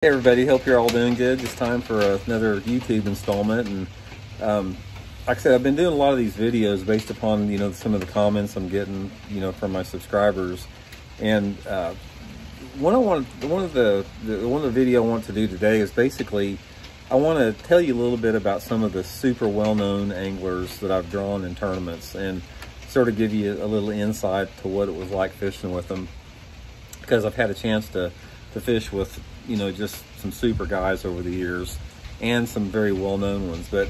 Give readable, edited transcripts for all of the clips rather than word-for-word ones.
Hey everybody, hope you're all doing good. It's time for another YouTube installment, and like I said, I've been doing a lot of these videos based upon some of the comments I'm getting from my subscribers. And one of the video I want to do today is basically I want to tell you a little bit about some of the super well-known anglers that I've drawn in tournaments, and sort of give you a little insight to what it was like fishing with them, because I've had a chance to fish with just some super guys over the years and some very well-known ones. But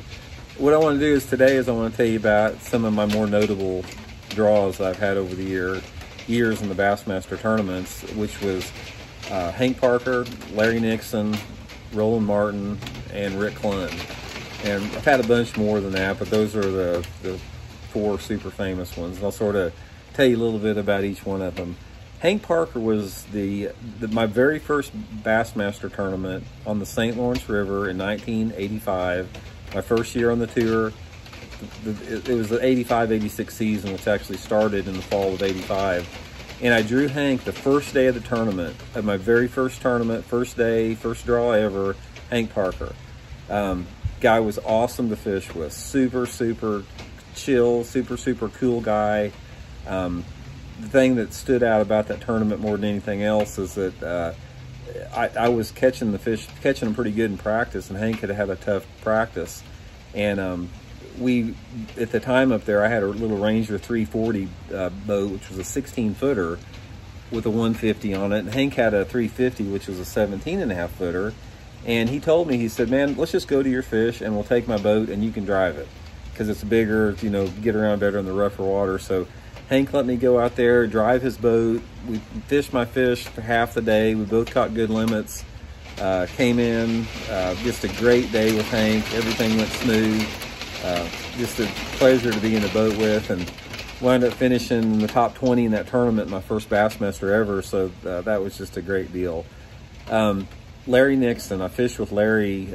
what I want to do is today I want to tell you about some of my more notable draws I've had over the years in the Bassmaster tournaments, which was Hank Parker, Larry Nixon, Roland Martin, and Rick Clunn. And I've had a bunch more than that, but those are the four super famous ones. And I'll sort of tell you a little bit about each one of them. Hank Parker was my very first Bassmaster tournament on the St. Lawrence River in 1985. My first year on the tour. It was the 85-86 season, which actually started in the fall of 85. And I drew Hank the first day of the tournament, of my very first tournament, first day, first draw ever, Hank Parker. Guy was awesome to fish with. Super, super chill, super, super cool guy. The thing that stood out about that tournament more than anything else is that I was catching them pretty good in practice, and Hank had a tough practice. And we, at the time up there, I had a little Ranger 340 boat, which was a 16-footer with a 150 on it, and Hank had a 350, which was a 17.5-footer. And he told me, he said, "Man, let's just go to your fish, and we'll take my boat, and you can drive it, because it's bigger, get around better in the rougher water." So Hank let me go out there, drive his boat. We fished my fish for half the day. We both caught good limits. Came in, just a great day with Hank. Everything went smooth. Just a pleasure to be in the boat with, and wound up finishing in the top 20 in that tournament, my first Bassmaster ever. So that was just a great deal. Larry Nixon, I fished with Larry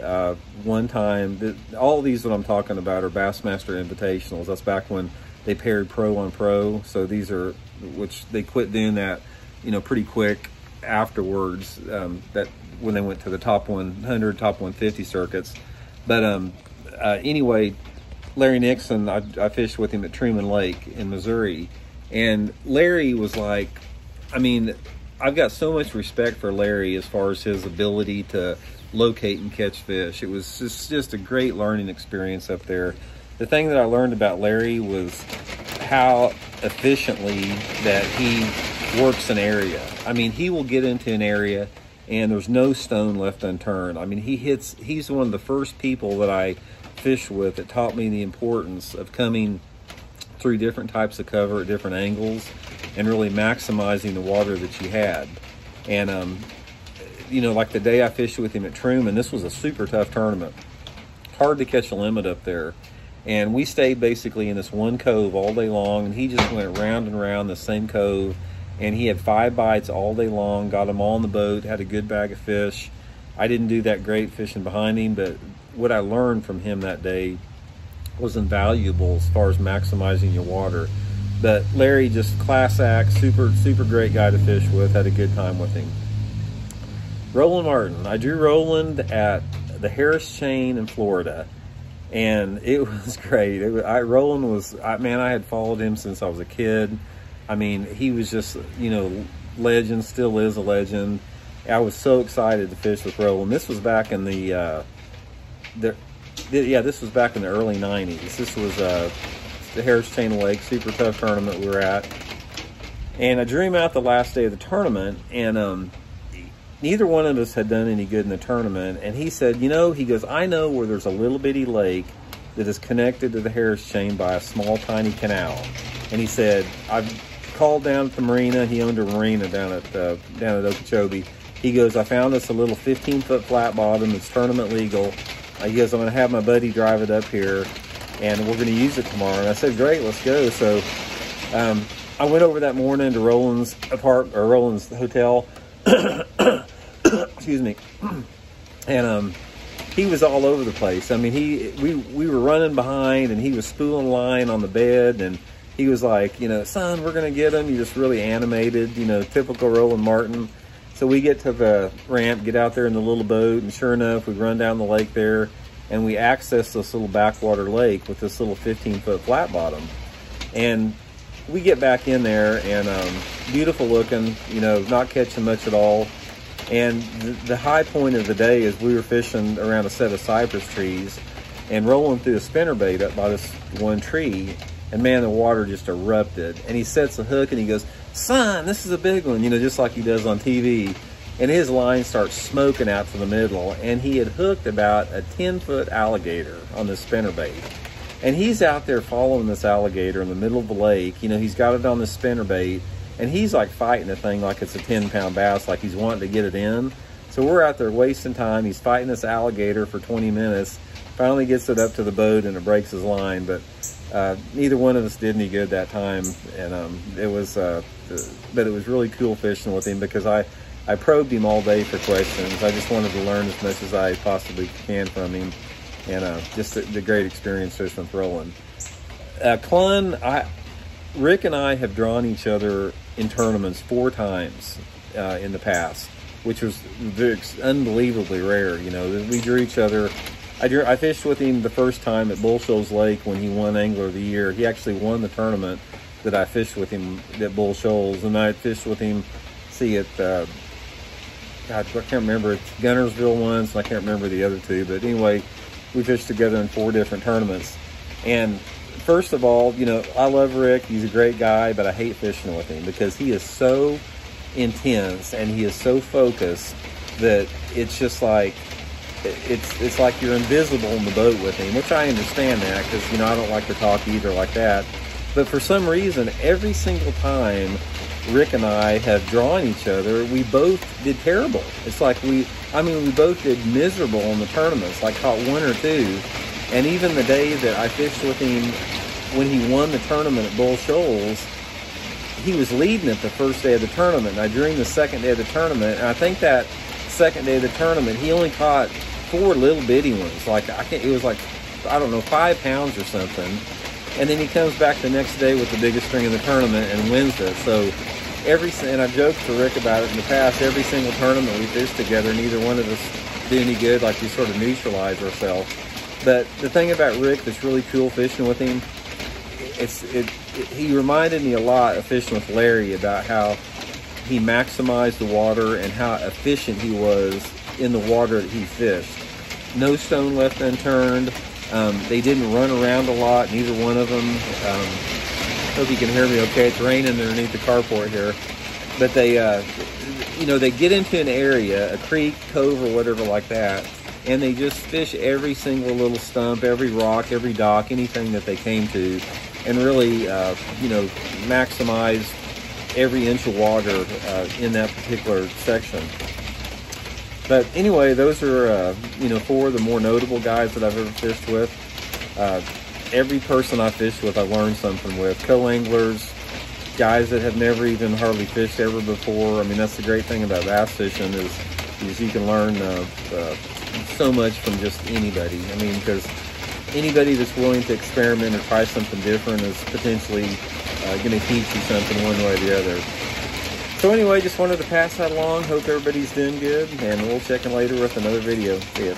one time. All of these that I'm talking about are Bassmaster Invitationals. That's back when they paired pro on pro. So these are, which they quit doing that, pretty quick afterwards, that when they went to the top 100, top 150 circuits. But anyway, Larry Nixon, I fished with him at Truman Lake in Missouri. And Larry was like, I've got so much respect for Larry as far as his ability to locate and catch fish. It was just a great learning experience up there. The thing that I learned about Larry was how efficiently that he works an area. He will get into an area and there's no stone left unturned. He's one of the first people that I fished with that taught me the importance of coming through different types of cover at different angles and really maximizing the water that you had. And, like the day I fished with him at Truman, this was a super tough tournament. Hard to catch a limit up there. And we stayed basically in this one cove all day long, and he just went round and round the same cove, and he had 5 bites all day long, got them all in the boat, had a good bag of fish. I didn't do that great fishing behind him, but what I learned from him that day was invaluable as far as maximizing your water. But Larry, just class act, super, super great guy to fish with, had a good time with him. Roland Martin, I drew Roland at the Harris Chain in Florida. And it was great. Roland was, I had followed him since I was a kid. He was just, legend, still is a legend. I was so excited to fish with Roland. This was back in this was back in the early 90s. This was the Harris Chain Lake, super tough tournament we were at. And I drew him out the last day of the tournament, and neither one of us had done any good in the tournament. And he said, he goes, "I know where there's a little bitty lake that is connected to the Harris Chain by a small, tiny canal." And he said, "I've called down at the marina." He owned a marina down at Okeechobee. He goes, "I found us a little 15-foot flat bottom that's tournament legal." He goes, "I'm going to have my buddy drive it up here, and we're going to use it tomorrow." And I said, "Great, let's go." So I went over that morning to Roland's hotel. Excuse me. And he was all over the place. We were running behind, and he was spooling line on the bed, and he was like, "Son, we're gonna get him." He just really animated, typical Roland Martin. So we get to the ramp, get out there in the little boat, and sure enough, we run down the lake there, and we access this little backwater lake with this little 15-foot flat bottom. And we get back in there, and beautiful looking, you know, not catching much at all. And the high point of the day is we were fishing around a set of cypress trees, and Roland threw a spinnerbait up by this one tree, and man, the water just erupted. And he sets the hook and he goes, "Son, this is a big one," you know, just like he does on TV. And his line starts smoking out to the middle, and he had hooked about a 10-foot alligator on this spinnerbait. And he's out there following this alligator in the middle of the lake. You know, he's got it on this spinnerbait, and he's like fighting the thing like it's a 10-pound bass, like he's wanting to get it in. So we're out there wasting time. He's fighting this alligator for 20 minutes. Finally gets it up to the boat, and it breaks his line. But neither one of us did any good that time. And but it was really cool fishing with him, because I probed him all day for questions. I just wanted to learn as much as I possibly can from him. And just the great experience fishing with Roland. Clunn, Rick and I have drawn each other in tournaments 4 times in the past, which was unbelievably rare. You know, we drew each other. I fished with him the first time at Bull Shoals Lake when he won Angler of the Year. He actually won the tournament that I fished with him at Bull Shoals, and I fished with him, at God, I can't remember, it's Gunnersville once, and I can't remember the other 2, but anyway, we fished together in 4 different tournaments. And first of all, you know, I love Rick. He's a great guy, but I hate fishing with him because he is so intense and he is so focused that it's just like, it's like you're invisible in the boat with him, which I understand that, because, you know, I don't like to talk either like that. But for some reason, every single time Rick and I have drawn each other, we both did terrible. It's like we both did miserable in the tournaments, like caught 1 or 2. And even the day that I fished with him when he won the tournament at Bull Shoals, he was leading it the first day of the tournament. And I drew him the second day of the tournament, and I think that second day of the tournament, he only caught 4 little bitty ones. It was like, I don't know, 5 pounds or something. And then he comes back the next day with the biggest string in the tournament and wins it. So and I've joked to Rick about it in the past, every single tournament we fished together, neither one of us do any good, like we sort of neutralize ourselves. But the thing about Rick that's really cool fishing with him, he reminded me a lot of fishing with Larry, about how he maximized the water and how efficient he was in the water that he fished. No stone left unturned. They didn't run around a lot, neither one of them. Hope you can hear me okay. It's raining underneath the carport here. But they, you know, they get into an area, a creek, cove, or whatever like that, and they just fish every single little stump, every rock, every dock, anything that they came to, and really, you know, maximize every inch of water in that particular section. But anyway, those are, you know, 4 of the more notable guys that I've ever fished with. Every person I fished with, I learned something with. Co-anglers, guys that have never even hardly fished ever before. I mean, that's the great thing about bass fishing is you can learn so much from just anybody. I mean, because anybody that's willing to experiment or try something different is potentially going to teach you something one way or the other. So anyway, just wanted to pass that along. Hope everybody's doing good, and we'll check in later with another video. See ya.